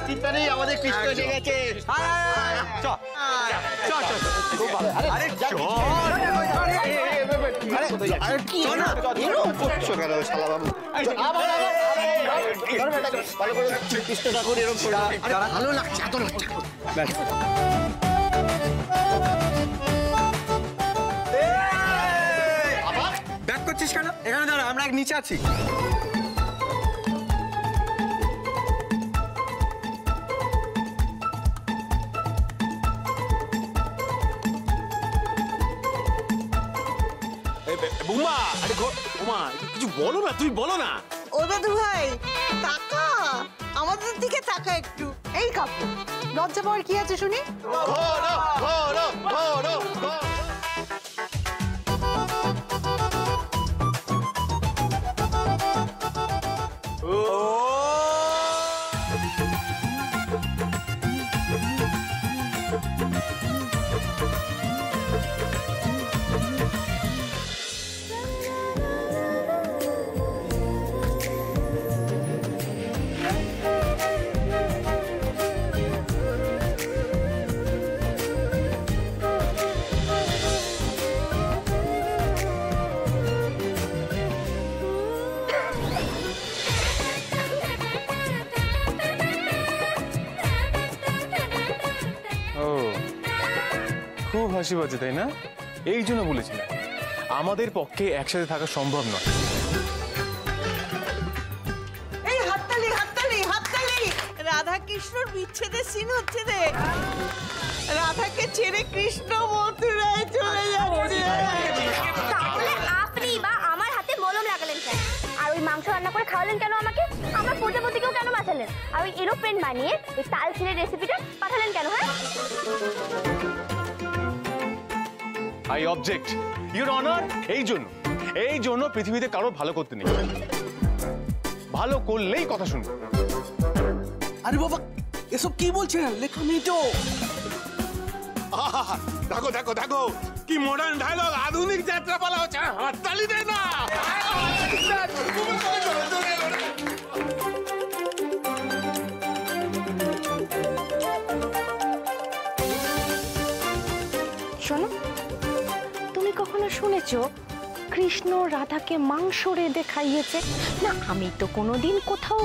চিত্তানেই আমাদের কৃষ্ণ এসে গেছে। কৃষ্ণ ঠাকুর এরকম ভালো লাগছে, এত লাগছে। ব্যাক করছিস কেন? এখানে দাঁড়া, আমরা এক নিচে আছি। বুমা, আরে বুমা কিছু বলো না, তুমি বলো না। ও দাদু ভাই তাকা, আমাদের দিকে তাকা একটু। এই কাপড় লজ্জা পাওয়ার কি আছে শুনি? খুব হাসি পাচ্ছে তাই না? এই জন্য বলেছিলাম আমাদের পক্ষে একসাথে থাকা সম্ভব নয়। এই হাততালি হাততালি হাততালি, রাধা কৃষ্ণর বিচ্ছেদের সিন হচ্ছে রে। রাধাকে ছেড়ে কৃষ্ণ মথুরায় চলে যাচ্ছে। তাহলে আপনি বা আমার হাতে মলম লাগালেন কেন? আর ওই মাংস রান্না করে খাওয়ালেন কেন আমাকে? আমার প্রজাপতিকেও কেন বাঁচালেন? আর ওই এরোপ্লেন বানিয়ে ওই তাল ছিঁড়ে রেসিপিটা পাঠালেন কেন? হ্যাঁ, আই অবজেক্ট ইউর অনার। এই জন্য পৃথিবীতে কারো ভালো করতে নেই, ভালো করলেই কথা শুনবে। আরে বাবা, এসব কি বলছেন? লেখা নেই তো। দেখো দেখো দেখো কি মডার্ন ডায়লগ, আধুনিক যাত্রাপালা হচ্ছে। হাততালি দে না। শোনো, তুমি কখনো শুনেছো কৃষ্ণ রাধাকে মাংস রেঁধে খাইয়েছে? না, আমি তো কোনোদিন কোথাও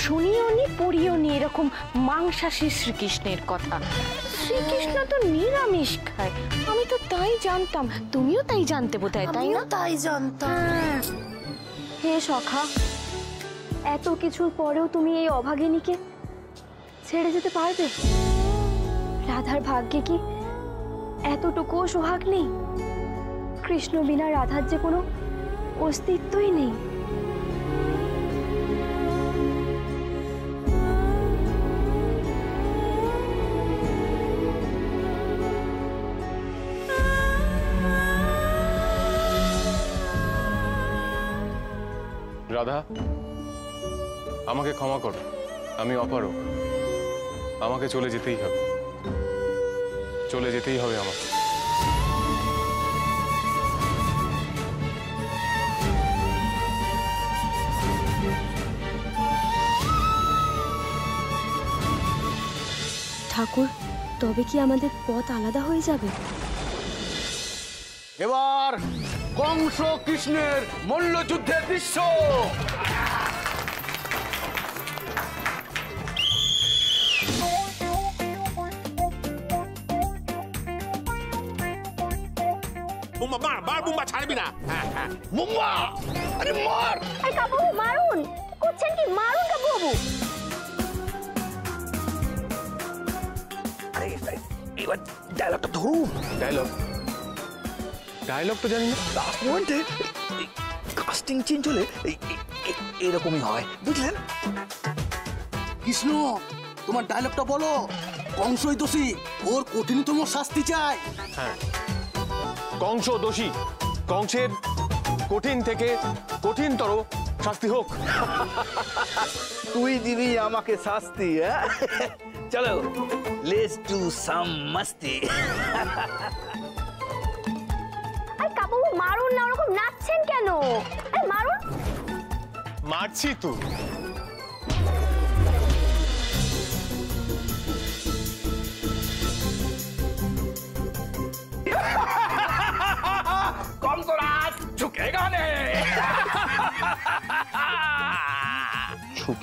শুনিও নি পড়িও নি এরকম মাংসাশী শ্রীকৃষ্ণের কথা। শ্রীকৃষ্ণ তো নিরামিষ খায়, আমি তো তাই জানতাম। তুমিও তাই জানতে বোধহয়, তাই না? তাই জানতাম। হে সখা, এত কিছুর পরেও তুমি এই অভাগিনীকে ছেড়ে যেতে পারবে? রাধার ভাগ্যে কি এতটুকুও সোহাগ নেই? কৃষ্ণ বিনা রাধার যে কোনো অস্তিত্বই নেই। রাধা, আমাকে ক্ষমা করো, আমি অপারগ। আমাকে চলে যেতেই হবে, চলে যেতেই হবে আমাকে। ঠাকুর, তবে কি আমাদের পথ আলাদা হয়ে যাবে? এবার কংস কৃষ্ণের মল্লযুদ্ধের দৃশ্য। বুম্বা মার মার, বুম্বা ছাড়বি না। বুম্বা, আরে মার। এই কাবু মারুন, করছেন কি? মারুন কাবু বাবু। এবার ডায়লগটা ধরুন। ডায়লগ তো জানি না। লাস্ট মোমেন্টে কাস্টিং চেঞ্জ হলে এরকমই হয়, বুঝলেন? কৃষ্ণ, তোমার ডায়লগটা বলো। কংসই দোষী, ওর কঠিনতম শাস্তি চাই। হ্যাঁ, কংস দোষী, কংসের কঠিন থেকে কঠিনতর শাস্তি হোক। তুই দিবি আমাকে শাস্তি? চলো, লেটস ডু সাম মাস্তি। আরে কাবু মারুন না, ওরকম নাচছেন কেন? আরে মারুন। মারছি তো।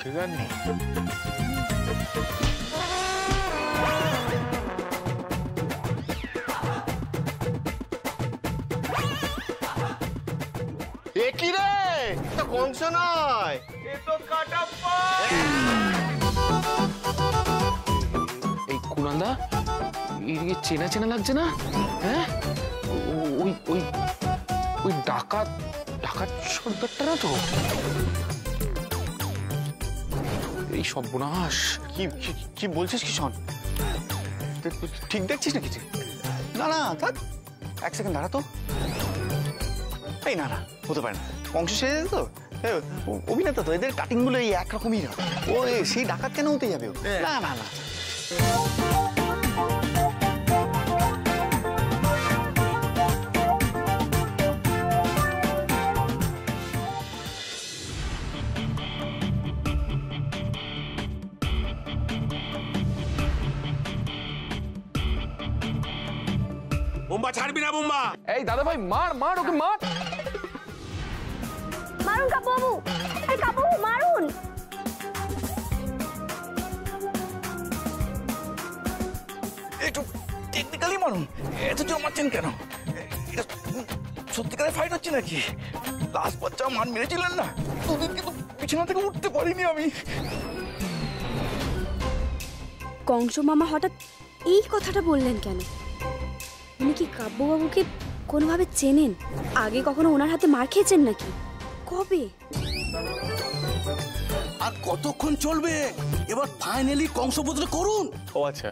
দুঃখের গান নেই। এ কি রে, তো কংস নয়, এ তো কাটাপ্পা। এই কুনান্দা এদিকে চেনা চেনা লাগছে না? হ্যাঁ, ওই ওই ওই ডাকাত ডাকাত সর্দারটা না তো? এই সর্বনাশ! কি কি বলছিস কিষণ? ঠিক দেখছিস না কিছু? না না থাক, এক সেকেন্ড দাঁড়া তো। এই না না, হতে পারে না, কংস সেরে তো অভিনেতা তো, এদের কাটিং গুলো এই একরকমই হয়। ও সেই ডাকাত কেন হতে যাবে? না না না। বোম্বা ছাড়বি না বোম্বা। এই দাদা ভাই, মার মার ওকে, মার! মারুন কাপু বাবু, আরে কাপু বাবু মারুন। একটু টেকনিক্যালি মারুন, এত জোর মারছেন কেন? সত্যিকারের ফাইট হচ্ছে নাকি? লাস্ট বাচ্চা মান মেরেছিলেন না, দুদিন কিন্তু বিছানা থেকে উঠতে পারিনি আমি। কংস মামা হঠাৎ এই কথাটা বললেন কেন? উনি কি কাব্যবাবুকে কোনোভাবে চেনেন? আগে কখনো ওনার হাতে মার খেয়েছেন নাকি? কবে? আর কতক্ষণ চলবে? এবার ফাইনালি কংসপুত্র করুন। ও আচ্ছা,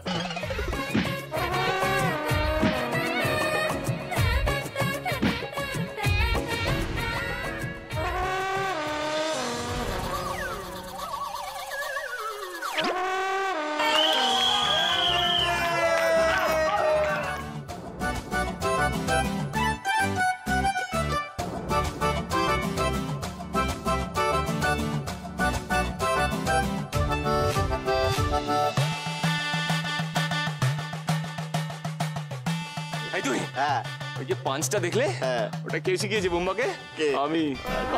এই তুই হ্যাঁ ওই যে পাঁচটা দেখলে, হ্যাঁ। ওটা কে শিখিয়েছে বোম্বাকে? কে? আমি।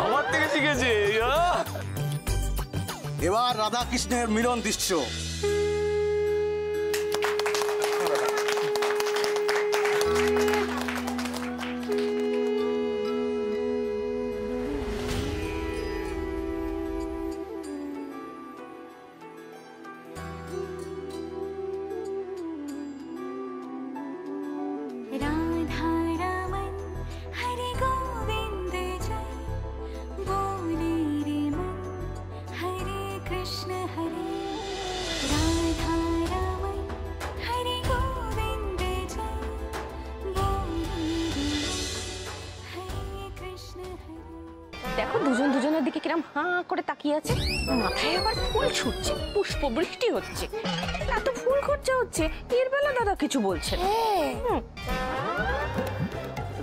আমার থেকে শিখেছে। এবার রাধা কৃষ্ণের মিলন দৃশ্য। राधा रमन हरि गोविंद जय बोले रे मन हरे कृष्ण हरे राधा रमन हरि गोविंद जय बोले रे मन हरे कृष्ण हरे। দেখো দুজন দুজনের দিকে কিরম হাঁ করে তাকিয়ে আছে, মাথায় আবার ফুল ছুটছে, পুষ্প বৃষ্টি হচ্ছে, এত ফুল খরচা হচ্ছে, এর বেলা দাদা কিছু বলছে না।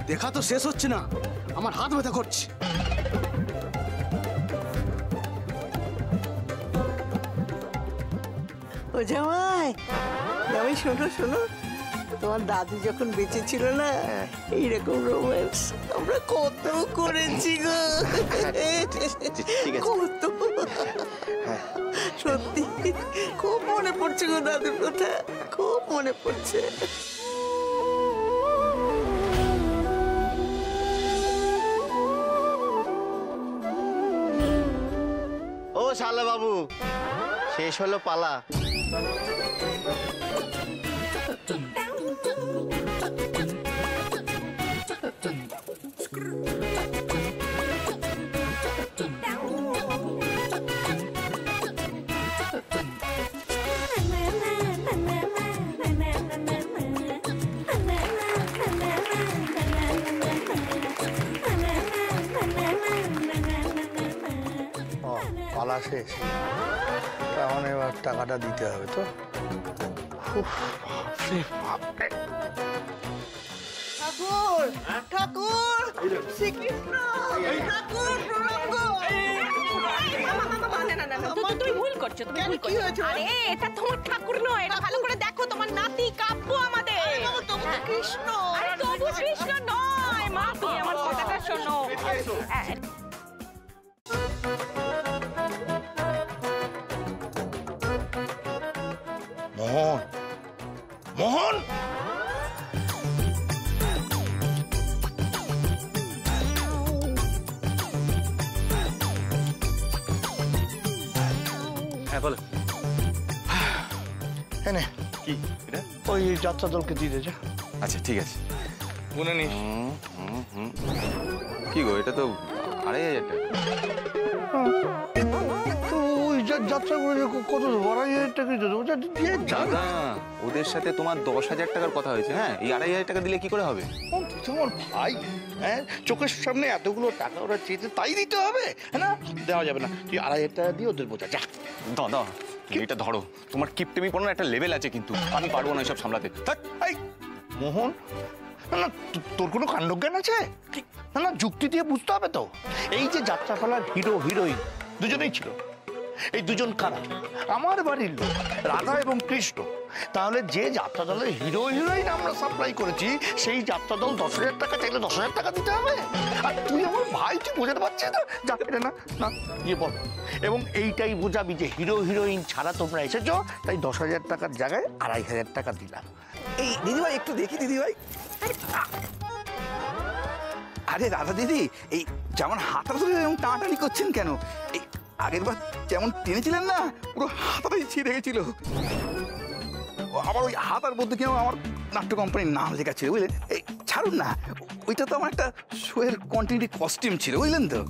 দেখা তো শেষ হচ্ছে না, আমার হাত ব্যথা করছে। ও জামাই, জামাই শোনো শোনো, তোমার দাদু যখন বেঁচে ছিল না, এইরকম রোম্যান্স আমরা কত করেছি গো। ঠিক আছে। কত, সত্যি খুব মনে পড়ছে গো দাদুর কথা, খুব মনে পড়ছে। ও শালা বাবু, শেষ হলো পালা। পালা শেষ, এখন এবার টাকাটা দিতে হবে তো। ঠাকুর ঠাকুর, শ্রীকৃষ্ণ ঠাকুর, প্রণাম গো। তুমি ভুল করছো, তুমি ভুল কি হয়েছে? করছো। আরে এটা তোমার ঠাকুর নয়, এটা ভালো করে দেখো, তোমার নাতি কাব্য আমাদের। তবু তো কৃষ্ণ। আরে তবু কৃষ্ণ নয় মা, তুমি আমার কথাটা শোনো। মোহন মোহন হ্যাঁ বলো এনে কি এটা? ওই যাত্রা দলকে দিয়ে দে যা। আচ্ছা ঠিক আছে। গুনে নিস। কি গো, এটা তো 2500 টাকা। তো ওই যাত্রা করে কত দেবো? 2500 টাকা দিয়ে দেবো। দিয়ে যা না। দাদা, ওদের সাথে তোমার 10,000 টাকার কথা হয়েছে। হ্যাঁ, এই 2500 টাকা দিলে কি করে হবে? তোমার ভাই, হ্যাঁ, চোখের সামনে এতগুলো টাকা ওরা চেয়েছে, তাই দিতে হবে? হ্যাঁ না, দেওয়া যাবে না। তুই 2500 টাকা দিয়ে ওদের বোঝা যা। দাদা, তুমি এটা ধরো। তোমার কিপটেমি পড়ানোর একটা লেভেল আছে, কিন্তু আমি পারবো না এসব সামলাতে। থাক। এই মোহন, না না, তোর কোনো কাণ্ডজ্ঞান আছে? না না, যুক্তি দিয়ে বুঝতে হবে তো। এই যে যাত্রাপালার হিরো হিরোইন দুজনেই ছিল, এই দুজন কারা? আমার বাড়ির লোক, রাধা এবং কৃষ্ণ। তাহলে যে যাত্রা দলের হিরো হিরোইন আমরা সাপ্লাই করেছি, সেই যাত্রা দল 10,000 টাকা চাইলে 10,000 টাকা দিতে হবে। আর তুই আমার ভাই, তুই বোঝাতে পারছিস না? যা, এটা না না ইয়ে বল। এবং এইটাই বোঝাবি যে হিরো হিরোইন ছাড়া তোমরা এসেছো, তাই 10,000 টাকার জায়গায় 2,500 টাকা দিলাম। এই দিদিভাই একটু দেখি দিদিভাই। আরে দাদা দিদি, এই যেমন হাতটা ধরে এরকম টানাটানি করছেন কেন? এই আগের বার যেমন টেনেছিলেন না, পুরো হাতাটাই ছিঁড়ে গেছিল। আবার ওই হাতার মধ্যে কেউ আমার নাট্য কোম্পানির নাম লেখা ছিল, বুঝলেন? এই ছাড়ুন না, ওইটা তো আমার একটা শোয়ের কন্টিনিউটি কস্টিউম ছিল, বুঝলেন তো?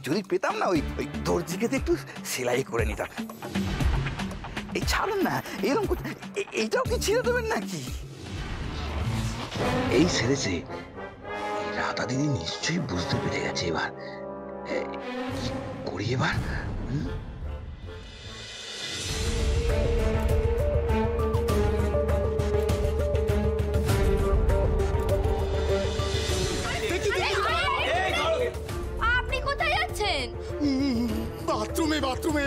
যদি পেতাম না, ওই ওই দর্জিকে একটু সেলাই করে নিতাম। এই ছাড়ুন না, এরকম এইটাও কি ছিঁড়ে দেবেন নাকি? এই সেরেছে, রাধা দিদি নিশ্চয়ই বুঝতে পেরে গেছে। এবার কি করি এবার? আপনি কোথায় যাচ্ছেন? বাথরুমে বাথরুমে।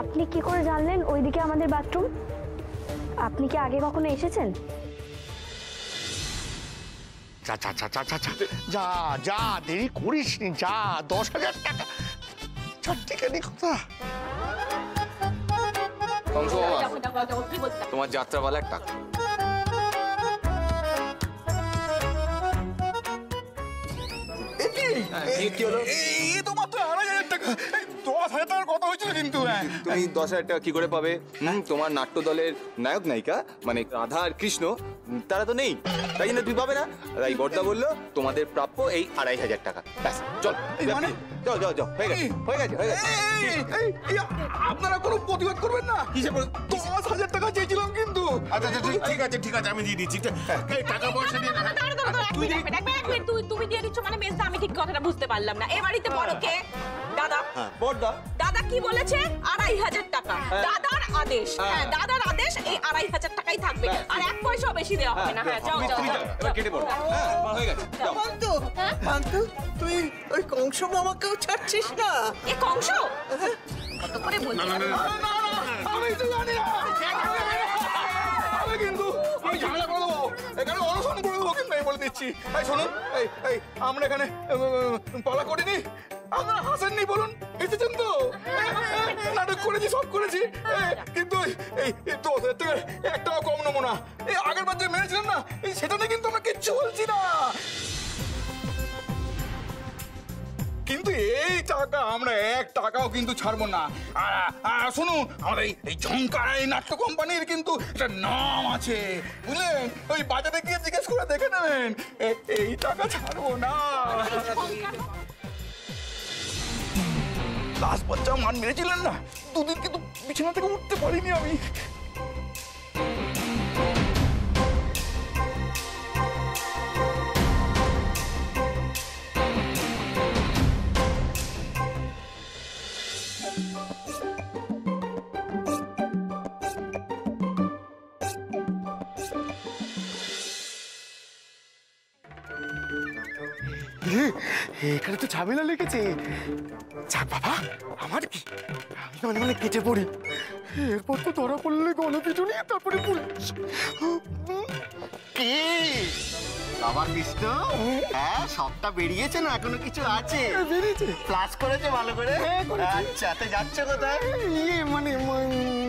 আপনি কি করে জানলেন ওইদিকে আমাদের বাথরুম? আপনি কি আগে কখনো এসেছেন? যা যা যা যা যা যা যা, দেরি করিস নি, যা। 10,000 টাকা চারটিখানি কথা। তোমার যাত্রাপালার টাকা। তুমি 10,000 টাকা কি করে পাবে? তোমার নাট্য দলের নায়ক নায়িকা মানে রাধা আর কৃষ্ণ তারা তো নেই, তাই জন্য তুমি পাবে না। তাই বর্দা বললো তোমাদের প্রাপ্য এই 2,500 টাকা। ব্যাস, চল যাও যাও যাও, হয়ে গেছে হয়ে গেছে হয়ে গেছে। আপনারা কোনো প্রতিবাদ করবেন না? কিসে 10,000 টাকা চেয়েছিলাম কিন্তু। আচ্ছা ঠিক আছে ঠিক আছে, আমি দিয়ে দিচ্ছি। এই টাকা পয়সা দিয়ে তুমি দিয়ে দিচ্ছ মানে মেজদা, আমি ঠিক কথাটা বুঝতে পারলাম না। এ বাড়িতে বড় কে? দাদা। বর্দা। দাদা কি বলেছে? 2,500 টাকা। দাদার আদেশ। হ্যাঁ, দাদার আদেশ, এই 2,500 টাকাই থাকবে। আর 1 পয়সাও বেশি দেওয়া হবে না। হ্যাঁ, যাও যাও এবার কেটে পড়ো। হ্যাঁ, হয়ে গেছে। যাও। পান্তু, পান্তু, তুই ওই কংস মামাকেও ছাড়ছিস না? এ কংস কত করে বলছিস? আমি তো জানি না। আমি কিন্তু আমি ঝামেলা করে দেবো, এখানে অনশন করে দেবো, কিন্তু আমি বলে দিচ্ছি। এই শুনুন, এই আমরা এখানে পালা করিনি, আপনারা হাসেননি বলুন, এসেছেন তো? নাটক করেছি, সব করেছি, কিন্তু এই 10,000 টাকা একটাও কম নেবো না। এই আগের বার যে মেরেছিলেন না, সেটাতে কিন্তু আমরা কিচ্ছু বলছি না। কিন্তু এই টাকা আমরা 1 টাকাও কিন্তু ছাড়বো না। আর শুনুন, আমাদের এই ঝংকার এই নাট্য কোম্পানির কিন্তু একটা নাম আছে, বুঝলেন? ওই বাজারে গিয়ে জিজ্ঞেস করে দেখে নেবেন, এই টাকা ছাড়বো না। লাস্ট বাচ্চা মান মেরেছিলেন না, 2 দিন কিন্তু বিছানা থেকে উঠতে পারিনি আমি। এখানে তো ঝামেলা লেগেছে। যাক বাবা, আমার কি, আমি মনে মনে কেটে পড়ি। এরপর তো ধরা পড়লে গণপিটুনি, তারপরে পুলিশ। কি বাবা কৃষ্ণ, হ্যাঁ সবটা বেরিয়েছে না এখনো কিছু আছে? বেরিয়েছে। ফ্লাশ করেছে ভালো করে? আচ্ছা, তো যাচ্ছ কোথায়? ইয়ে মানে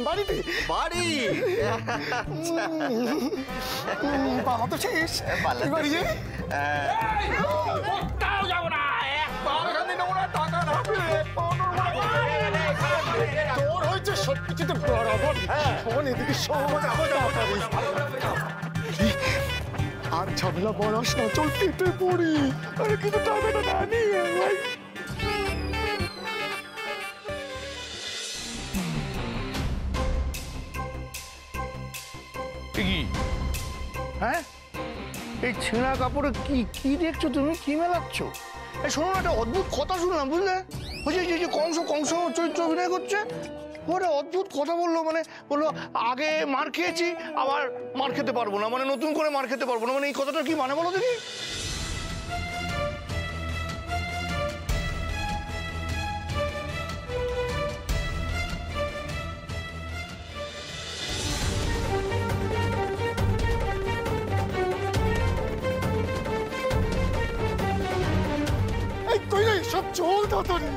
বাড়িতে। বাড়ি? আচ্ছা। বাবা তো শেষ, পাল্লা বাড়ি যাই। কোথাও যাবো না, একবার এখানে নেবো না, টাকা রাখবে। তোর হয়েছে সবকিছুতে বরাবর। শোন এদিকে সহজ আর ঝামেলা বড়াস না, চল কেটে পড়ি। আরে কিন্তু টাকাটা না নিয়ে ভাই। হ্যাঁ, এই ছেঁড়া কাপড়ে কি কি দেখছো তুমি? কি মেলাচ্ছ? এই শোনো না, একটা অদ্ভুত কথা শুনলাম, বুঝলে? ওই যে কংস চরিত্র অভিনয় করছে, ওরা অদ্ভুত কথা বললো, মানে বললো আগে মার খেয়েছি আবার মার খেতে পারবো না, মানে নতুন করে মার খেতে পারবো না, মানে এই কথাটা কি মানে বলো দেখি? এই কই রে, সব চল তাড়াতাড়ি।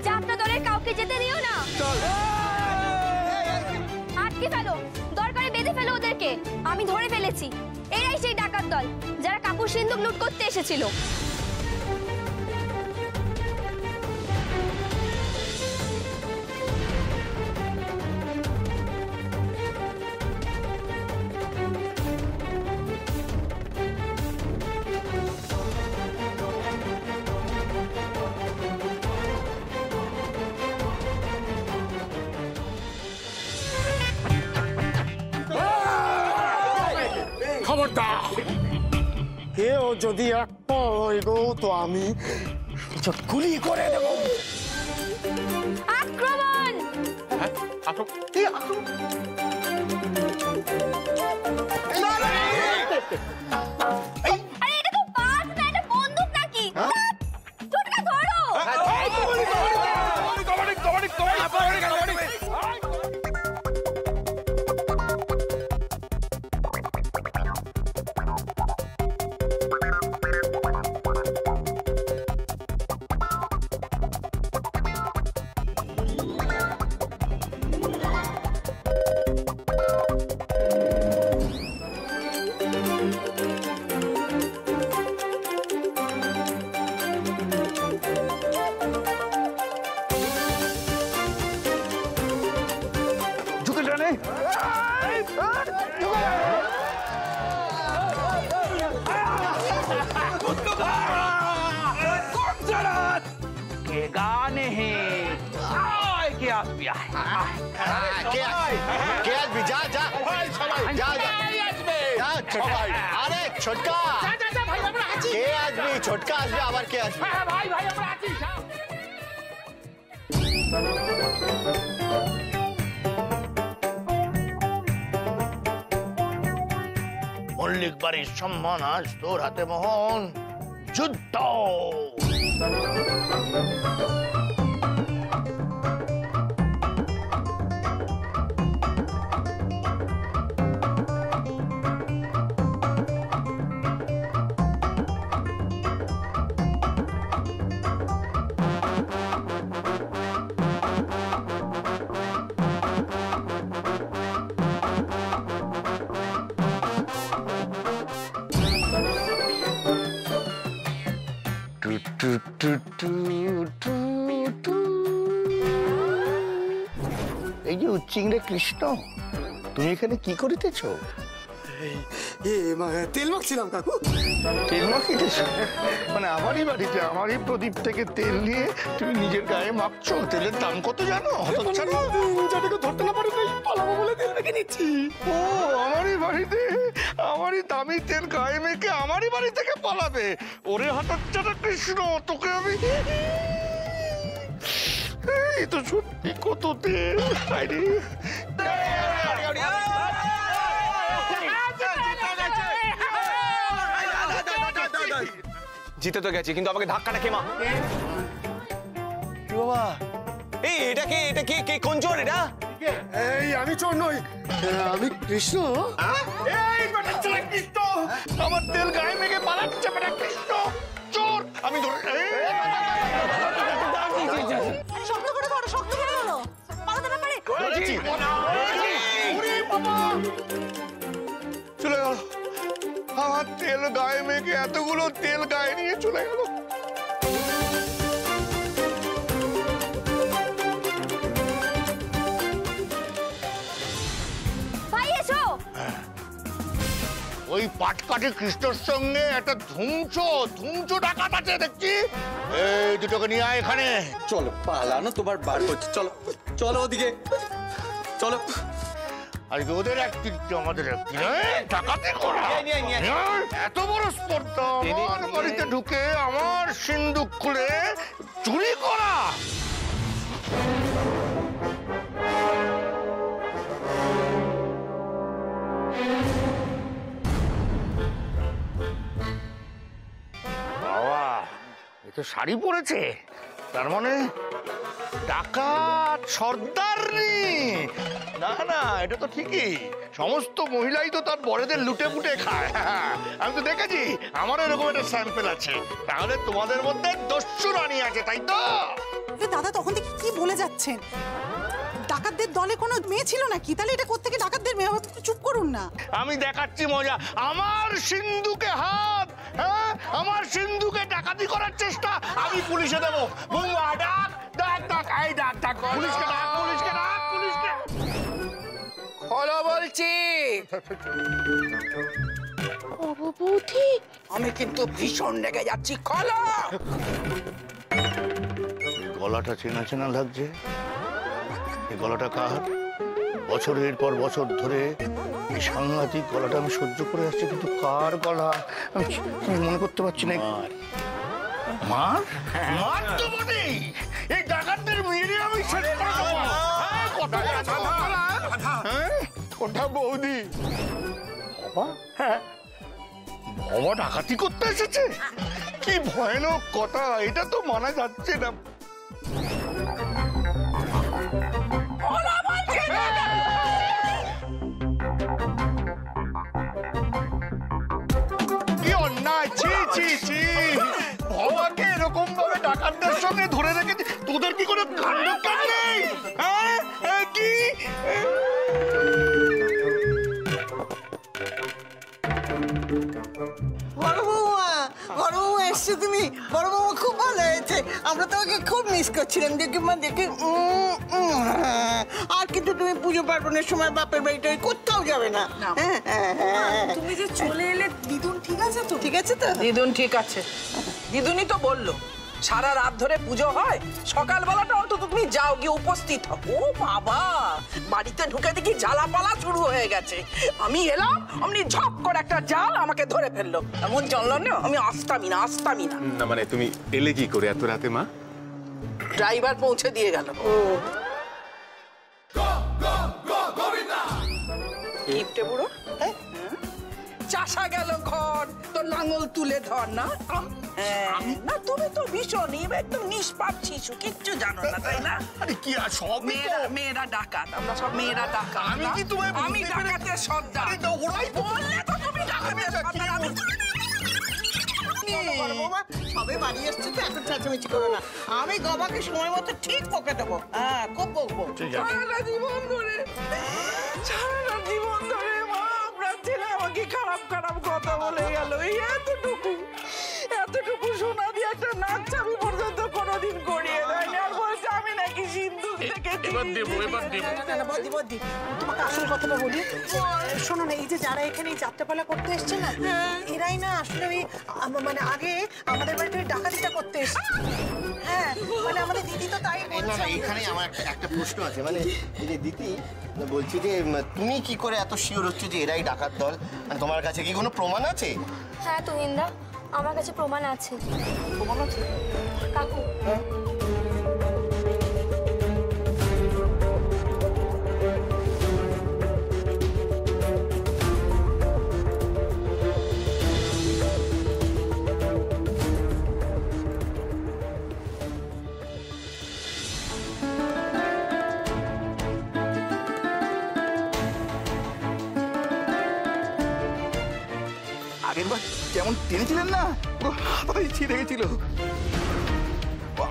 যাত্রা দলের কাউকে যেতে দিও না। আটকে ফেলো, দরকারে বেঁধে ফেলো ওদেরকে। আমি ধরে ফেলেছি, এরাই সেই ডাকাত দল যারা কাপুর সিন্ধুক লুট করতে এসেছিল। খবরদার, কেউ যদি এক গো তো আমি গুলি করে দেব। আক্রমণ! আরে এটা তো বাস না, এটা বন্দুক নাকি? ছোটকা ধরো। আরে ছোটকা, কে আসবি? ছোটকা আসবে, আবার কে আসবে? মল্লিক বাড়ির সম্মান আজ তোর হাতে মোহন। যুদ্ধ! এই যে উচ্চিংড়ে কৃষ্ণ, তুমি এখানে কি করিতেছো? তেল মাখছিলাম কাকু। তেল মাখিতেছো? মানে আমারই বাড়িতে আমারই প্রদীপ থেকে তেল নিয়ে তুমি নিজের গায়ে মাখছো? তেলের দাম কত জানো? যাদেরকে ধরতে না পারি পালাবো বলে তেল মেখে নিচ্ছি। ও, আমারই বাড়িতে আমারই দামি তেল গায়ে মেখে আমারই বাড়ি থেকে পালাবে? ওরে হতচ্ছাড়া কৃষ্ণ, তোকে আমি এই তো সত্যি কত তেল। জিতে তো গেছি, কিন্তু আমাকে ধাক্কাটা কে মা? বাবা, এই এটা কে? কোন চোর এটা? এই আমি চোর নই, আমি কৃষ্ণ। এই বেটা ছেলে কৃষ্ণ, আমার তেল গায়ে মেখে পালাচ্ছে বেটা কৃষ্ণ চোর। আমি ধরে শক্ত করে ধরো, শক্ত করে ধরো, পালাতে না পারে। ধরেছি। ওরে বাবা, চলে গেল আমার তেল গায়ে মেখে, এতগুলো তেল গায়ে নিয়ে চলে গেল। ভাই এসো। ওই পাটকাঠি কৃষ্ণর সঙ্গে একটা ধুমচো ডাকাত আছে দেখছি। এই দুটোকে নিয়ে আয় এখানে। চলো পালানো তোমার বার করছে, চলো চলো ওদিকে চলো। আজকে ওদের একদিন আমাদের একদিন ডাকাতি করা। এত বড় স্পর্ধা আমার বাড়িতে ঢুকে আমার সিন্দুক খুলে চুরি করা। বাবা, এ তো শাড়ি পরেছে, তার মানে ডাকাত সর্দারনি। না না, এটা তো ঠিকই, সমস্ত মহিলাই তো তার বড়দের লুটে পুটে খায়। আমি তো দেখেছি, আমার এরকম একটা স্যাম্পেল আছে। তাহলে তোমাদের মধ্যে দস্যু রানী আছে, তাই তো? দাদা তখন থেকে কি বলে যাচ্ছেন? ডাকাতদের দলে কোনো মেয়ে ছিল নাকি? তাহলে এটা কোত্থেকে ডাকাতদের মেয়ে হবে? চুপ করুন না। আমি দেখাচ্ছি মজা। আমার সিন্ধুকে হাত, হ্যাঁ, আমার সিন্ধুকে ডাকাতি করার চেষ্টা আমি পুলিশে দেবো। বৌমা ডাক ডাক ডাক, এই ডাক ডাক, পুলিশকে ডাক, পুলিশকে ডাক, পুলিশকে। খোলো বলছি। বৌদি, আমি কিন্তু ভীষণ রেগে যাচ্ছি, খোলো। গলাটা চেনা চেনা লাগছে। এই গলাটা কার? বছরের পর বছর ধরে এই সাংঘাতিক গলাটা আমি সহ্য করে আসছি, কিন্তু কার গলা আমি মনে করতে পারছি না। মার মার তো বটেই, এই ডাকাতদের মেরে আমি শেষ করে দেবো। হ্যাঁ, কোথা বৌদি? বাবা, হ্যাঁ বাবা ডাকাতি করতে এসেছে? কি ভয়ানক কথা, এটা তো মানা যাচ্ছে না। কি অন্যায়! ছি ছি ছি, বাবাকে এরকম ভাবে ডাকাতদের সঙ্গে ধরে রেখেছে। তোদের কি কোনো কাণ্ড জ্ঞান নেই? হ্যাঁ, কি বড় বৌমা, বড় বৌমা এসছো তুমি? বড় বৌমা খুব ভালো হয়েছে, আমরা তোমাকে খুব মিস করছিলাম। দেখে মা দেখে। আর কিন্তু তুমি পুজো পার্বণের সময় বাপের বাড়িটা কোথাও যাবে না। তুমি যে চলে এলে, দিদুন ঠিক আছে তো? ঠিক আছে তো? দিদুন ঠিক আছে। দিদুনই তো বললো সারা রাত ধরে পুজো হয়, সকালবেলাটা অন্তত তুমি যাও, গিয়ে উপস্থিত হও। ও বাবা, বাড়িতে ঢুকে দেখি জ্বালাপালা শুরু হয়ে গেছে। আমি এলাম, অমনি ঝপ করে একটা জাল আমাকে ধরে ফেললো। এমন জানলো না, আমি আসতামই না। না মানে তুমি এলে কি করে এত রাতে মা? ড্রাইভার পৌঁছে দিয়ে গেল। কিপটে বুড়ো, চাষা গেল ঘর, তোর লাঙল তুলে ধর না। না তুমি তো ভীষণ একদম নিষ্পাপ শিশু, কিচ্ছু জানো না, তাই না? আরে কি আর সব মেয়েরা ডাকাত, আমরা সব মেয়েরা ডাকাত। আমি কি তোমায় আমি ডাকাতের সর্দার। ওরাই বললে তো তুমি ডাকাতের সর্দার। সবে বাড়ি এসছে তো, এখন চেঁচামেচি করো না। আমি গবাকে সময় মতো ঠিক বকে দেবো। হ্যাঁ, খুব বকবো। সারাটা জীবন ধরে মা আপনার ছেলে আমাকে খারাপ কথা বলে গেল। এই এতটুকু সোনা দিয়ে একটা নাচ চাবি পর্যন্ত কোনোদিন করিয়ে দেয়নি। আর বলছে আমি নাকি সিন্ধুক থেকে। তোমাকে আসল কথাটা বলি, শোনো না, এই যে যারা এখানে যাত্রাপালা করতে এসছে না, এরাই না আসলে ওই মানে আগে আমাদের বাড়িতে ওই ডাকাতিটা করতে এসছে। হ্যাঁ, মানে আমাদের দিদি তো তাই বলছে। এখানে আমার একটা প্রশ্ন আছে, মানে এই যে দিদি বলছি যে তুমি কি করে এত শিওর হচ্ছে যে এরাই ডাকাত দল? মানে তোমার কাছে কি কোনো প্রমাণ আছে? হ্যাঁ তুহিনদা, আমার কাছে প্রমাণ আছে। প্রমাণ আছে? কাকু, আগের বার যেমন টেনেছিলেন না, পুরো হাতটাই ছিঁড়ে গেছিল।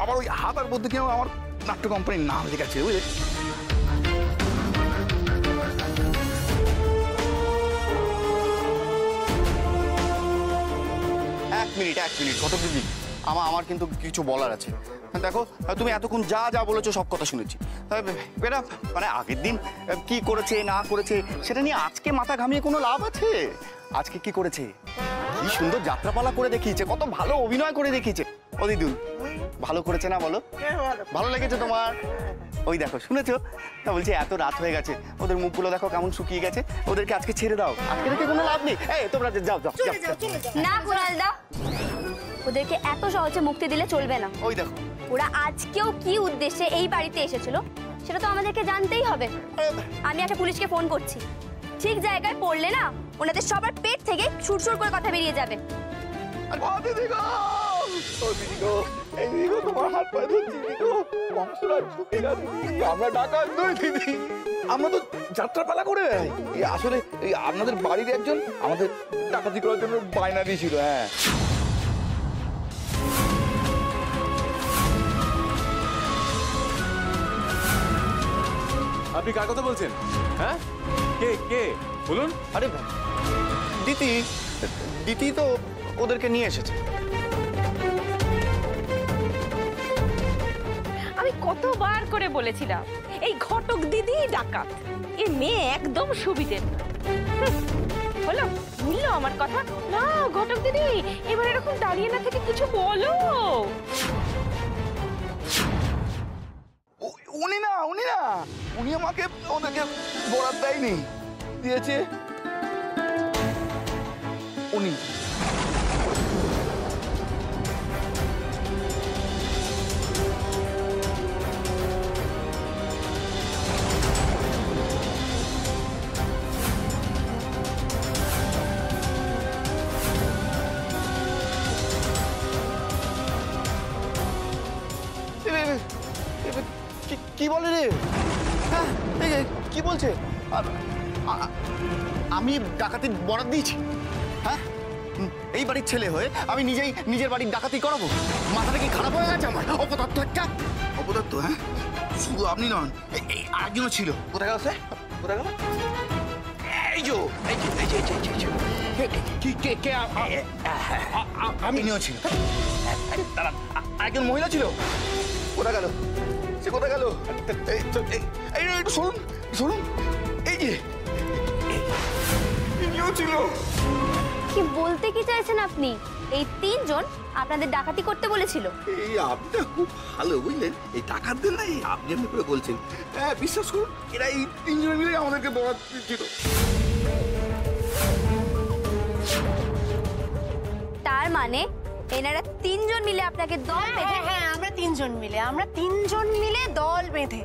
আবার ওই হাতার মধ্যে কেউ আমার নাট্য কোম্পানির নাম লেখা ছিল, বুঝলে? এক মিনিট ঘটক দিদি, আমার কিন্তু কিছু বলার আছে। দেখো, তুমি এতক্ষণ যা যা বলেছো সব কথা শুনেছি। বেটা মানে আগের দিন কি করেছে না করেছে সেটা নিয়ে আজকে মাথা ঘামিয়ে কোনো লাভ আছে? আজকে কি করেছে, কি সুন্দর যাত্রাপালা করে দেখিয়েছে, কত ভালো অভিনয় করে দেখিয়েছে। ও দিদুন, ভালো করেছে না বলো? ভালো লেগেছে তোমার? ওই দেখো, শুনেছো? তা বলছি এত রাত হয়ে গেছে, ওদের মুখগুলো দেখো কেমন শুকিয়ে গেছে, ওদেরকে আজকে ছেড়ে দাও, আজকে থেকে কোনো লাভ নেই। এই তোমরা যাও যাও যাও। না কুণাল দা, ওদেরকে এত সহজে মুক্তি দিলে চলবে না। ওই দেখো, ওরা আজকেও কি উদ্দেশ্যে এই বাড়িতে এসেছিল সেটা তো আমাদেরকে জানতেই হবে। আমি একটা পুলিশকে ফোন করছি, ঠিক জায়গায় পড়লে না ওনাদের সবার পেট থেকে সুরসুর করে কথা বেরিয়ে যাবে। আমরা ডাকাত নই দিদি, আমরা তো যাত্রাপালা করে বেড়াই। আসলে আপনাদের বাড়ির একজন আমাদের ডাকাতি করার জন্য বায়না দিয়েছিল। হ্যাঁ, আপনি কার কথা বলছেন? হ্যাঁ, কে কে বলুন? আরে দিতি তো ওদেরকে নিয়ে এসেছে। আমি কতবার করে বলেছিলাম এই ঘটক দিদি ডাকাত, এ মেয়ে একদম সুবিধে হলো, বুঝলো আমার কথা? না ঘটক দিদি, এবার এরকম দাঁড়িয়ে না থেকে কিছু বলো। উনি আমাকে ওদেরকে বরাদ দেয়নি, দিয়েছে উনি। কি বলে রে? হ্যাঁ, কি বলছে? আমি ডাকাতির বরাদ দিয়েছি? হ্যাঁ, এই বাড়ির ছেলে হয়ে আমি নিজেই নিজের বাড়ির ডাকাতি করাবো? মাথাটা কি খারাপ হয়ে গেছে আমার? অপদার্থ একটা অপদার্থ। হ্যাঁ, শুধু আপনি নন, এই আরেকজনও ছিল। কোথায় গেল সে? কোথায় গেল? এই যে আমিও ছিল। আরেকজন মহিলা ছিল, কোথায় গেল? সে কোথায় গেল? একটু শুনুন শুনুন, এই যে ছিল। কি বলতে কি চাইছেন আপনি? এই তিনজন আপনাদের ডাকাতি করতে বলেছিল? এই আপনি খুব ভালো বুঝলেন, এই ডাকাতদের না আপনি এমনি করে বলছেন। হ্যাঁ, বিশ্বাস করুন, এরা এই তিনজন মিলে আমাদেরকে বরাদ দিচ্ছিল। তার মানে এনারা তিনজন মিলে আপনাকে দল বেঁধে? হ্যাঁ, আমরা তিনজন মিলে দল বেঁধে।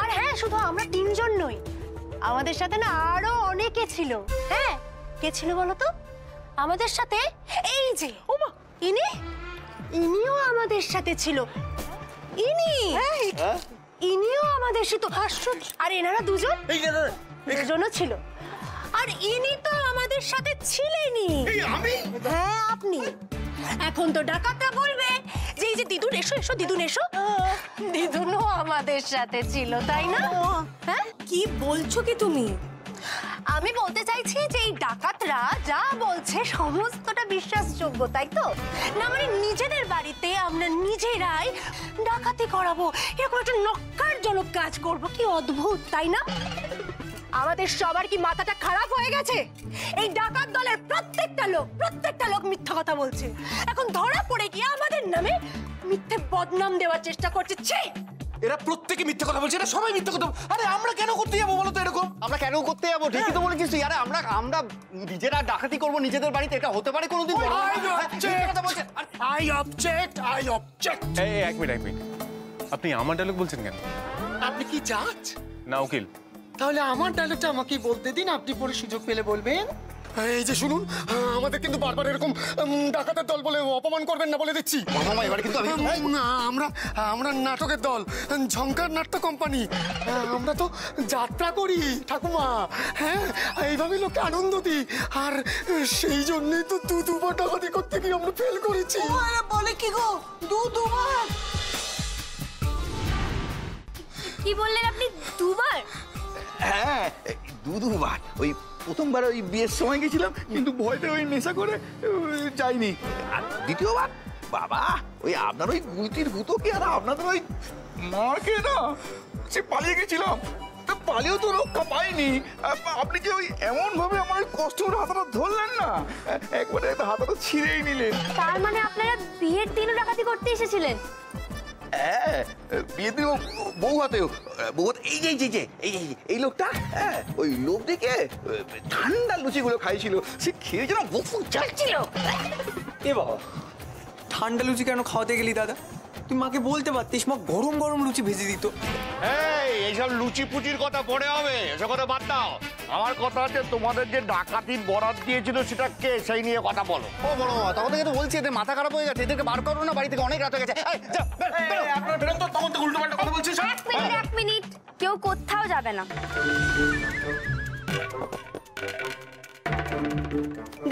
আর হ্যাঁ, শুধু আমরা তিনজন নই, আমাদের সাথে না আরো অনেকে ছিল। হ্যাঁ, কে ছিল বলো তো? আমাদের সাথে এই যে ইনিও আমাদের সাথে ছিল। ইনিও আমাদের সাথে। আর এনারা দুজনও ছিল। আর ইনি তো আমাদের সাথে ছিলেনই। হ্যাঁ, আপনি। এখন তো ডাকাতরা বলবে যে এই যে দিদুন এসো এসো, দিদুন এসো। দিদুনও আমাদের সাথে ছিল, তাই না? হ্যাঁ, কি বলছো কি তুমি? আমি বলতে চাইছি যে এই ডাকাতরা যা বলছে সমস্তটা বিশ্বাসযোগ্য, তাই তো? না মানে নিজেদের বাড়িতে আমরা নিজেরাই ডাকাতি করাবো, এরকম একটা নক্কারজনক কাজ করবো। কি অদ্ভুত, তাই না? আমাদের সবার কি মাথাটা খারাপ হয়ে গেছে? এই ডাকাত দলের প্রত্যেকটা লোক মিথ্যা কথা বলছে। এখন ধরা পড়ে গিয়ে আমাদের নামে মিথ্যে বদনাম দেওয়ার চেষ্টা করছে। ছি! এরা প্রত্যেকে মিথ্যা কথা বলছে, এরা সবাই মিথ্যা কথা। আরে আমরা কেন করতে যাবো বলো তো এরকম? আমরা কেন করতে যাবো? ঠিকই তো বলেছিস তুই। আরে আমরা নিজেরা ডাকাতি করবো নিজেদের বাড়িতে, এটা হতে পারে কোনোদিন? I object. এই এক মিনিট, আপনি আমার ডায়লগ বলছেন কেন? আপনি কি জাজ? না, উকিল। তাহলে আমার ডায়লগটা আমাকে বলতে দিন, আপনি পরে সুযোগ পেলে বলবেন। এই যে শুনুন, আমাদের কিন্তু বারবার এরকম ডাকাতের দল বলে অপমান করবেন না বলে দিচ্ছি। মামা এবারে কিন্তু না, আমরা নাটকের দল, ঝংকার নাট্য কোম্পানি। আমরা তো যাত্রা করি ঠাকুমা, হ্যাঁ, এইভাবে লোককে আনন্দ দিই। আর সেই জন্যই তো দুবার ডাকাতি করতে গিয়ে আমরা ফেল করেছি। বলে কি গো, দুবার? কি বললেন আপনি, দুবার? হ্যাঁ, দুবার। ওই প্রথমবার ওই বিয়ের সময় গেছিলাম, কিন্তু ভয়তে ওই নেশা করে যাইনি। আর দ্বিতীয়বার বাবা, ওই আপনার ওই গুলতির গুতোকে আর আপনাদের ওই মাকে না, সে পালিয়ে গেছিলাম। তা পালিয়েও তো রক্ষা পাইনি। আপনি যে ওই এমন ভাবে আমার ওই কষ্ট করে হাতটা ধরলেন না, একবারে হাতটা ছিঁড়েই নিলেন। তার মানে আপনারা বিয়ের দিনও ডাকাতি করতে এসেছিলেন? হ্যাঁ, বিয়ের দিন বউ হাতেও, এই যে এই লোকটা, হ্যাঁ, ওই লোক দেখে ঠান্ডা লুচিগুলো খাইছিল, সে খেয়ে যেন বুক ফুক চালছিল। এ বাবা, ঠান্ডা লুচি কেন খাওয়াতে গেলি দাদা? তুই মাকে বলতে পারতিস, মা গরম গরম লুচি ভেজে দিত। এইসব লুচি পুচির কথা পরে হবে, এসব কথা বাদ দাও। আমার কথা আছে, তোমাদের যে ডাকাতির বরাত দিয়েছিল সেটা কে, সেই নিয়ে কথা বলো। ও বড় বাবা, তখন থেকে তো বলছি এদের মাথা খারাপ হয়ে গেছে, এদেরকে বার করো না, বাড়ি থেকে অনেক রাত হয়ে গেছে। আপনারা বেরোন তো, তখন তো উল্টো পাল্টা কথা বলছিস। এক মিনিট, কেউ কোথাও যাবে না।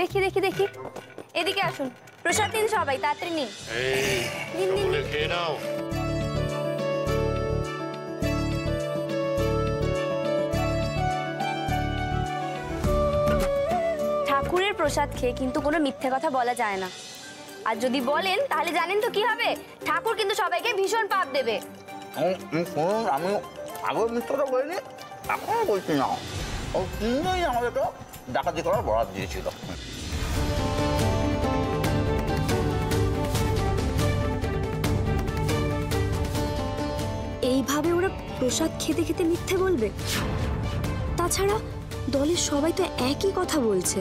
দেখি দেখি দেখি, এদিকে আসুন। প্রসাদ নিন সবাই, তাড়াতাড়ি নিন। খেয়ে নাও। ঠাকুরের প্রসাদ খেয়ে কিন্তু কোনো মিথ্যে কথা বলা যায় না। আর যদি বলেন তাহলে জানেন তো কি হবে? ঠাকুর কিন্তু সবাইকে ভীষণ পাপ দেবে। আমি আগের মিথ্যাটা বলিনি, এখনো বলছি না। ও তিনজনই আমাদেরকে ডাকাতি করার বরাত দিয়েছিল। এইভাবে ওরা প্রসাদ খেতে খেতে মিথ্যে বলবে? তাছাড়া দলের সবাই তো একই কথা বলছে।